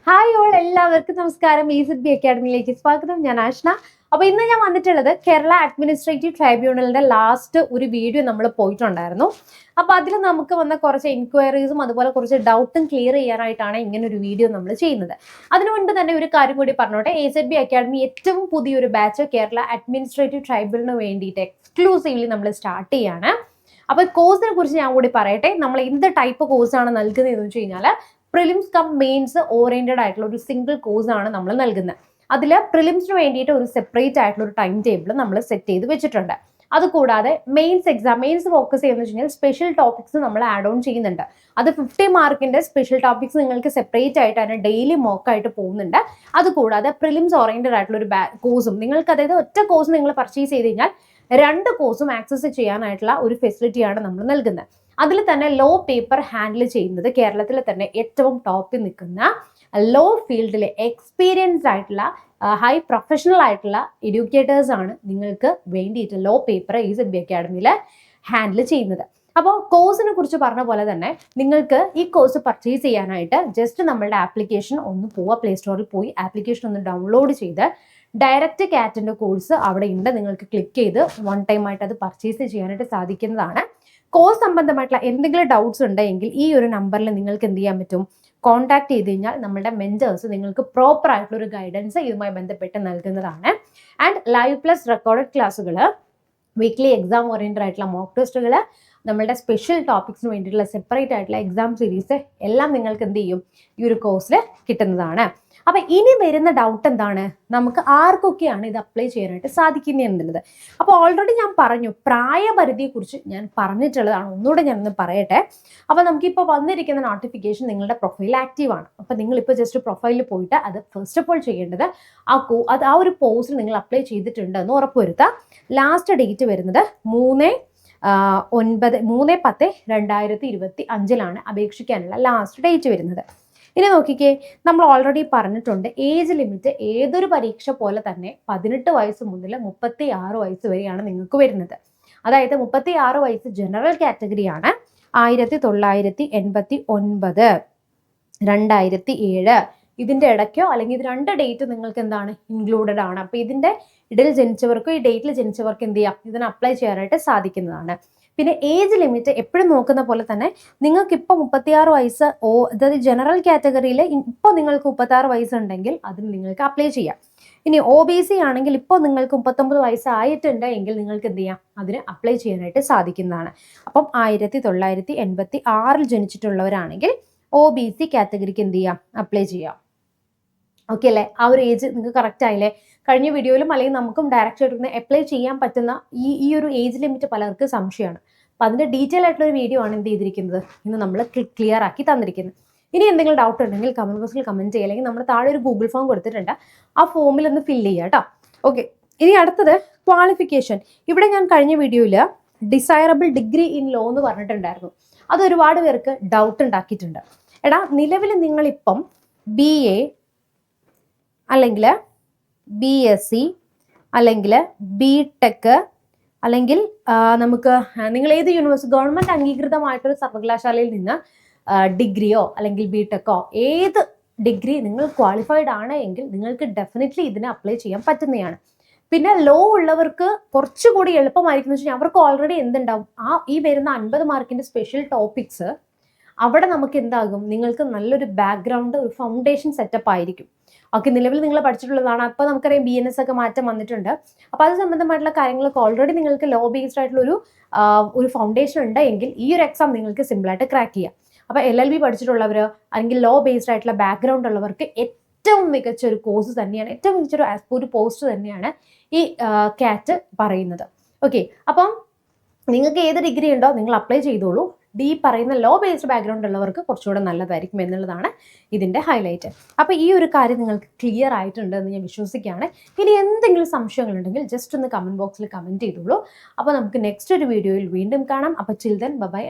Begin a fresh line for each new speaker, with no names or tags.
Hi all, എല്ലാവർക്കും നമസ്കാരം. EZB അക്കാഡമിയിലേക്ക് സ്വാഗതം. ഞാൻ ആഷ്ന. അപ്പോൾ ഇന്ന് ഞാൻ വന്നിട്ടുള്ളത് കേരള അഡ്മിനിസ്ട്രേറ്റീവ് ട്രൈബ്യൂണലിന്റെ ലാസ്റ്റ് ഒരു വീഡിയോ നമ്മൾ പോയിട്ടുണ്ടായിരുന്നു. അപ്പോൾ അതിൽ നമുക്ക് വന്ന കുറച്ച് എൻക്വയറീസും അതുപോലെ കുറച്ച് ഡൗട്ടും ക്ലിയർ ചെയ്യാനായിട്ടാണ് ഇങ്ങനെ ഒരു വീഡിയോ നമ്മൾ ചെയ്യുന്നത്. അതിനു മുൻപ് തന്നെ ഒരു കാര്യം കൂടി പറഞ്ഞോട്ടെ. EZB അക്കാഡമി ഏറ്റവും പുതിയൊരു ബാച്ച് കേരള അഡ്മിനിസ്ട്രേറ്റീവ് ട്രൈബ്യൂണലിന് വേണ്ടിയിട്ട് എക്സ്ക്ലൂസീവ്ലി നമ്മൾ സ്റ്റാർട്ട് ചെയ്യാണ്. അപ്പോൾ കോഴ്സിനെ കുറിച്ച് ഞാൻ കൂടി പറയട്ടെ. നമ്മൾ എന്ത് ടൈപ്പ് കോഴ്സാണ് നൽകുന്നത് എന്ന് വെച്ച് കഴിഞ്ഞാൽ പ്രിലിംസ് കം മെയിൻസ് ഓറിയന്റഡ് ആയിട്ടുള്ള ഒരു സിംഗിൾ കോഴ്സ് ആണ് നമ്മൾ നൽകുന്നത്. അതിൽ പ്രിലിംസിന് വേണ്ടിയിട്ട് ഒരു സെപ്പറേറ്റ് ആയിട്ടുള്ള ഒരു ടൈം ടേബിൾ നമ്മൾ സെറ്റ് ചെയ്ത് വെച്ചിട്ടുണ്ട്. അതുകൂടാതെ മെയിൻസ് ഫോക്കസ് ചെയ്യുന്ന വെച്ച് കഴിഞ്ഞാൽ സ്പെഷ്യൽ ടോപ്പിക്സ് നമ്മൾ ആഡ് ഓൺ ചെയ്യുന്നുണ്ട്. അത് 50 മാർക്കിന്റെ സ്പെഷ്യൽ ടോപ്പിക്സ് നിങ്ങൾക്ക് സെപ്പറേറ്റ് ആയിട്ട് അതിന് ഡെയിലി മോക്കായിട്ട് പോകുന്നുണ്ട്. അതുകൂടാതെ പ്രിലിംസ് ഓറിയന്റഡ് ആയിട്ടുള്ള ഒരു കോഴ്സും നിങ്ങൾക്ക്, അതായത് ഒറ്റ കോഴ്സ് നിങ്ങൾ പർച്ചേസ് ചെയ്ത് കഴിഞ്ഞാൽ 2 കോഴ്സും ആക്സസ് ചെയ്യാനായിട്ടുള്ള ഒരു ഫെസിലിറ്റിയാണ് നമ്മൾ നൽകുന്നത്. അതിൽ തന്നെ ലോ പേപ്പർ ഹാൻഡിൽ ചെയ്യുന്നത് കേരളത്തിൽ തന്നെ ഏറ്റവും ടോപ്പിൽ നിൽക്കുന്ന ലോ ഫീൽഡിലെ എക്സ്പീരിയൻസ്ഡ് ആയിട്ടുള്ള ഹൈ പ്രൊഫഷണൽ ആയിട്ടുള്ള എഡ്യൂക്കേറ്റേഴ്സ് ആണ് നിങ്ങൾക്ക് വേണ്ടിയിട്ട് ലോ പേപ്പർ EZB അക്കാഡമിയിൽ ഹാൻഡിൽ ചെയ്യുന്നത്. അപ്പോൾ കോഴ്സിനെ കുറിച്ച് പറഞ്ഞ പോലെ തന്നെ നിങ്ങൾക്ക് ഈ കോഴ്സ് പർച്ചേസ് ചെയ്യാനായിട്ട് ജസ്റ്റ് നമ്മളുടെ ആപ്ലിക്കേഷൻ ഒന്ന് പോവുക, പ്ലേ സ്റ്റോറിൽ പോയി ആപ്ലിക്കേഷൻ ഒന്ന് ഡൗൺലോഡ് ചെയ്ത് ഡയറക്റ്റ് കാറ്റിൻ്റെ കോഴ്സ് അവിടെ ഉണ്ട്. നിങ്ങൾക്ക് ക്ലിക്ക് ചെയ്ത് വൺ ടൈം ആയിട്ട് അത് പർച്ചേസ് ചെയ്യാനായിട്ട് സാധിക്കുന്നതാണ്. കോഴ്സ് സംബന്ധമായിട്ടുള്ള എന്തെങ്കിലും ഡൗട്ട്സ് ഉണ്ടെങ്കിൽ ഈ ഒരു നമ്പറിൽ നിങ്ങൾക്ക് എന്ത് ചെയ്യാൻ പറ്റും, കോൺടാക്ട് ചെയ്ത് കഴിഞ്ഞാൽ നമ്മുടെ മെന്റേഴ്സ് നിങ്ങൾക്ക് പ്രോപ്പർ ആയിട്ടുള്ള ഒരു ഗൈഡൻസ് ഇതുമായി ബന്ധപ്പെട്ട് നൽകുന്നതാണ്. ആൻഡ് ലൈവ് പ്ലസ് റെക്കോർഡഡ് ക്ലാസ്സുകൾ, വീക്ക്ലി എക്സാം ഓറിയന്റഡ് ആയിട്ടുള്ള മോക്ക് ടെസ്റ്റുകൾ, നമ്മളുടെ സ്പെഷ്യൽ ടോപ്പിക്സിന് വേണ്ടിയിട്ടുള്ള സെപ്പറേറ്റ് ആയിട്ടുള്ള എക്സാം സീരീസ് എല്ലാം നിങ്ങൾക്ക് എന്ത് ചെയ്യും, ഈ ഒരു കോഴ്സിൽ കിട്ടുന്നതാണ്. അപ്പൊ ഇനി വരുന്ന ഡൗട്ട് എന്താണ്, നമുക്ക് ആർക്കൊക്കെയാണ് ഇത് അപ്ലൈ ചെയ്യാനായിട്ട് സാധിക്കുന്നത് എന്നുള്ളത്. അപ്പോൾ ഓൾറെഡി ഞാൻ പറഞ്ഞു, പ്രായപരിധിയെ കുറിച്ച് ഞാൻ പറഞ്ഞിട്ടുള്ളതാണ്. ഒന്നുകൂടെ ഞാനൊന്ന് പറയട്ടെ. അപ്പോൾ നമുക്കിപ്പോൾ വന്നിരിക്കുന്ന നോട്ടിഫിക്കേഷൻ നിങ്ങളുടെ പ്രൊഫൈൽ ആക്റ്റീവ് ആണ്. അപ്പോൾ നിങ്ങളിപ്പോൾ ജസ്റ്റ് പ്രൊഫൈലിൽ പോയിട്ട് അത് ഫസ്റ്റ് ഓഫ് ഓൾ ചെയ്യേണ്ടത് ആ ഒരു പോസ്റ്റിൽ നിങ്ങൾ അപ്ലൈ ചെയ്തിട്ടുണ്ട് എന്ന് ഉറപ്പുവരുത്തുക. ലാസ്റ്റ് ഡേറ്റ് വരുന്നത് 3/10/2025 അപേക്ഷിക്കാനുള്ള ലാസ്റ്റ് ഡേറ്റ് വരുന്നത്. ഇനി നോക്കിക്കേ, നമ്മൾ ഓൾറെഡി പറഞ്ഞിട്ടുണ്ട് ഏജ് ലിമിറ്റ് ഏതൊരു പരീക്ഷ പോലെ തന്നെ 18 വയസ്സ് മുതൽ 36 വയസ്സ് വരെയാണ് നിങ്ങൾക്ക് വരുന്നത്. അതായത് 36 വയസ്സ് ജനറൽ കാറ്റഗറിയാണ്. 1989, 2007 ഇതിന്റെ ഇടയ്ക്കോ അല്ലെങ്കിൽ ഇത് 2 ഡേറ്റ് നിങ്ങൾക്ക് എന്താണ് ഇൻക്ലൂഡഡ് ആണ്. അപ്പോൾ ഇതിന്റെ ഇടയിൽ ജനിച്ചവർക്കോ ഈ ഡേറ്റിൽ ജനിച്ചവർക്ക് എന്ത് ചെയ്യാം, ഇതിന് അപ്ലൈ ചെയ്യാനായിട്ട് സാധിക്കുന്നതാണ്. പിന്നെ ഏജ് ലിമിറ്റ് എപ്പോഴും നോക്കുന്ന പോലെ തന്നെ നിങ്ങൾക്ക് ഇപ്പോൾ 36 വയസ്സ് അതായത് ജനറൽ കാറ്റഗറിയിൽ ഇപ്പോൾ നിങ്ങൾക്ക് 36 വയസ്സുണ്ടെങ്കിൽ അതിന് നിങ്ങൾക്ക് അപ്ലൈ ചെയ്യാം. ഇനി OBC ആണെങ്കിൽ ഇപ്പോൾ നിങ്ങൾക്ക് 39 വയസ്സായിട്ടുണ്ട് എങ്കിൽ നിങ്ങൾക്ക് എന്ത് ചെയ്യാം, അതിന് അപ്ലൈ ചെയ്യാനായിട്ട് സാധിക്കുന്നതാണ്. അപ്പം 1986 ജനിച്ചിട്ടുള്ളവരാണെങ്കിൽ OBC കാറ്റഗറിക്ക് എന്ത് ചെയ്യാം, അപ്ലൈ ചെയ്യാം. ഓക്കെ അല്ലേ? ആ ഒരു ഏജ് നിങ്ങൾക്ക് കറക്റ്റ് ആയില്ലേ? കഴിഞ്ഞ വീഡിയോയിലും അല്ലെങ്കിൽ നമുക്കും ഡയറക്റ്റ് ആയിട്ട് അപ്ലൈ ചെയ്യാൻ പറ്റുന്ന ഈ ഒരു ഏജ് ലിമിറ്റ് പലർക്ക് സംശയമാണ്. അപ്പം അതിൻ്റെ ഡീറ്റെയിൽ ആയിട്ടുള്ള ഒരു വീഡിയോ ആണ് എന്ത് ചെയ്തിരിക്കുന്നത്, ഇന്ന് നമ്മൾ ക്ലിയർ ആക്കി തന്നിരിക്കുന്നത്. ഇനി എന്തെങ്കിലും ഡൗട്ട് ഉണ്ടെങ്കിൽ കമന്റ് ബോക്സിൽ കമന്റ് ചെയ്യുക, അല്ലെങ്കിൽ നമ്മൾ താഴെ ഒരു ഗൂഗിൾ ഫോം കൊടുത്തിട്ടുണ്ട്, ആ ഫോമിൽ ഒന്ന് ഫില്ല് ചെയ്യുക കേട്ടോ. ഓക്കെ, ഇനി അടുത്തത് ക്വാളിഫിക്കേഷൻ. ഇവിടെ ഞാൻ കഴിഞ്ഞ വീഡിയോയിൽ ഡിസൈറബിൾ ഡിഗ്രി ഇൻ ലോ എന്ന് പറഞ്ഞിട്ടുണ്ടായിരുന്നു. അത് ഒരുപാട് പേർക്ക് ഡൗട്ട് ഉണ്ടാക്കിയിട്ടുണ്ട്. എടാ, നിലവിൽ നിങ്ങളിപ്പം BA അല്ലെങ്കിൽ BSc അല്ലെങ്കിൽ BTech അല്ലെങ്കിൽ നമുക്ക് നിങ്ങൾ ഏത് യൂണിവേഴ്സിറ്റി ഗവൺമെൻറ് അംഗീകൃതമായിട്ടൊരു സർവകലാശാലയിൽ നിന്ന് ഡിഗ്രിയോ അല്ലെങ്കിൽ BTechോ ഏത് ഡിഗ്രി നിങ്ങൾ ക്വാളിഫൈഡ് ആണ് എങ്കിൽ നിങ്ങൾക്ക് ഡെഫിനറ്റ്ലി ഇതിന് അപ്ലൈ ചെയ്യാൻ പറ്റുന്നതാണ്. പിന്നെ ലോ ഉള്ളവർക്ക് കുറച്ചുകൂടി എളുപ്പമായിരിക്കും എന്ന് വെച്ചാൽ അവർക്ക് ഓൾറെഡി എന്തുണ്ടാവും, ഈ വരുന്ന 50 മാർക്കിൻ്റെ സ്പെഷ്യൽ ടോപ്പിക്സ് അവിടെ നമുക്ക് എന്താകും, നിങ്ങൾക്ക് നല്ലൊരു ബാക്ക്ഗ്രൗണ്ട്, ഒരു ഫൗണ്ടേഷൻ സെറ്റപ്പ് ആയിരിക്കും. ഓക്കെ, നിലവിൽ നിങ്ങൾ പഠിച്ചിട്ടുള്ളതാണ്. അപ്പോൾ നമുക്കറിയാം BNS ഒക്കെ മാറ്റം വന്നിട്ടുണ്ട്. അപ്പോൾ അത് സംബന്ധമായിട്ടുള്ള കാര്യങ്ങളൊക്കെ ഓൾറെഡി നിങ്ങൾക്ക് ലോ ബേസ്ഡ് ആയിട്ടുള്ള ഒരു ഫൗണ്ടേഷൻ ഉണ്ട് എങ്കിൽ ഈ ഒരു എക്സാം നിങ്ങൾക്ക് സിമ്പിളായിട്ട് ക്രാക്ക് ചെയ്യാം. അപ്പോൾ LLB പഠിച്ചിട്ടുള്ളവർ അല്ലെങ്കിൽ ലോ ബേസ്ഡ് ആയിട്ടുള്ള ബാക്ക്ഗ്രൗണ്ട് ഉള്ളവർക്ക് ഏറ്റവും മികച്ച ഒരു കോഴ്സ് തന്നെയാണ്, ഏറ്റവും മികച്ചൊരു ഒരു പോസ്റ്റ് തന്നെയാണ് ഈ കാറ്റ് പറയുന്നത്. ഓക്കെ, അപ്പം നിങ്ങൾക്ക് ഏത് ഡിഗ്രി ഉണ്ടോ നിങ്ങൾ അപ്ലൈ ചെയ്തോളൂ. പറയുന്ന ലോ ബേസ്ഡ് ബാക്ക്ഗ്രൗണ്ട് ഉള്ളവർക്ക് കുറച്ചുകൂടെ നല്ലതായിരിക്കും എന്നുള്ളതാണ് ഇതിൻ്റെ ഹൈലൈറ്റ്. അപ്പോൾ ഈ ഒരു കാര്യം നിങ്ങൾക്ക് ക്ലിയർ ആയിട്ടുണ്ട് എന്ന് ഞാൻ വിശ്വസിക്കുകയാണ്. ഇനി എന്തെങ്കിലും സംശയങ്ങളുണ്ടെങ്കിൽ ജസ്റ്റ് ഒന്ന് കമൻറ്റ് ബോക്സിൽ കമൻറ്റ് ചെയ്തോളൂ. അപ്പോൾ നമുക്ക് നെക്സ്റ്റ് ഒരു വീഡിയോയിൽ വീണ്ടും കാണാം. അപ്പോൾ ചിൽ ദെൻ ബൈ.